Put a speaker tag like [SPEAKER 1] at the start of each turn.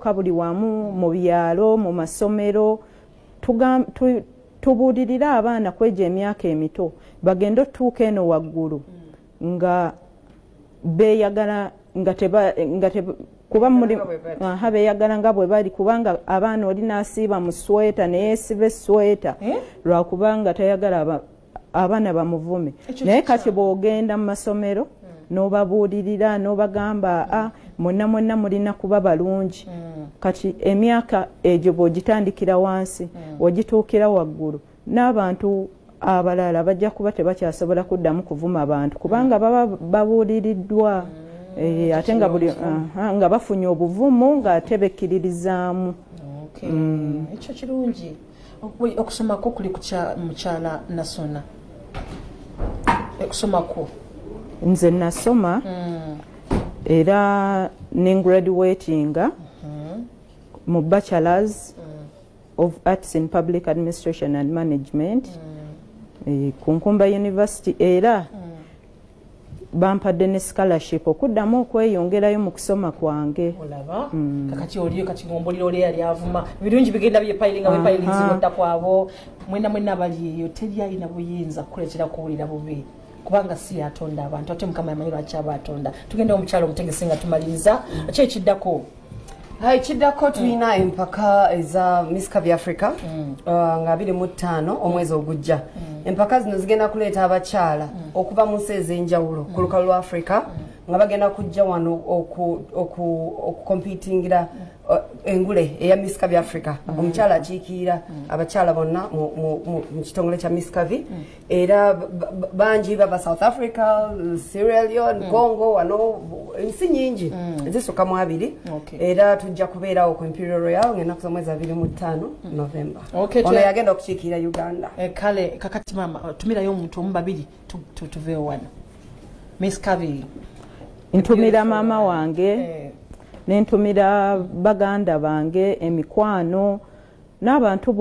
[SPEAKER 1] tuuka buli wamu mu byalo mu masomero tubuulirira abaana kweja emyaka emito bagenda otuuka eno waggulu nga beeyagala kuba beeyagala nga bwe bali kubanga abaana oli n'asiiba mu sweta neyeesiba esweta lwakubanga tayagala abaana bamuvume naye kati bw'ogenda mu masomero n'obabuulirira n'obagamba mwonna mulina kuba balungi kati emyaka egyo bw'ogitandikira wansi ogituukira waggulu n'abantu abalala bajja kuba tebakyasobola kuddamu kuvuma abantu kubanga baba babuuliriddwa ate nga bafunye obuvumu ng'ate bekkiririzaamu.
[SPEAKER 2] Ekyo kirungi okusomako kuli mukyala Nassuuna okusomako
[SPEAKER 1] nze nasoma era nengraduatinga mu bachelors of arts in public administration and management ku Nkumba University era bampadde ne scholarship okuddamu okweyongerayo mu kusoma kwange.
[SPEAKER 2] Olaba kakati oliyo kati ngombuliro oli yali avuma birungi bigenda byepayiringa wepayirinzi nodda kwabo mwena bali teri alina buyinza kukuletera kuwulira bubi kubanga si yatonda abantu ate mukama yamanyi lwaki aba atonda. Tugenda omukyalo Mutegese nga tumaliriza ki ekiddako?
[SPEAKER 3] Ekiddako tulina empaka eza Miss Curvy Africa nga 25 omwezi ogujja. Empaka zino zigenda kuleeta abakyala okuva mu nsi ez'enjawulo ku lukalu lwa Africa nga bagenda kujja wano okukompitingira engule eya Miss Curvy Africa. Omukyala akiikirira abakyala bonna mu kitongole kya Miss Curvy era bangi baba South Africa, Sierra Leone, Congo, wano ensi nyingi ezisukka mu 2 era tujja kubeerawo ku Imperial Royal ng'ennaku z'omwezi 25 November. Ono yagenda okukiikirira Uganda.
[SPEAKER 2] Kale kakati mama tumirayo omuntu omu babiri tuveewo wano. Miss Curvy
[SPEAKER 1] ntumira maama wange nentumira baganda bange emikwano n'abantu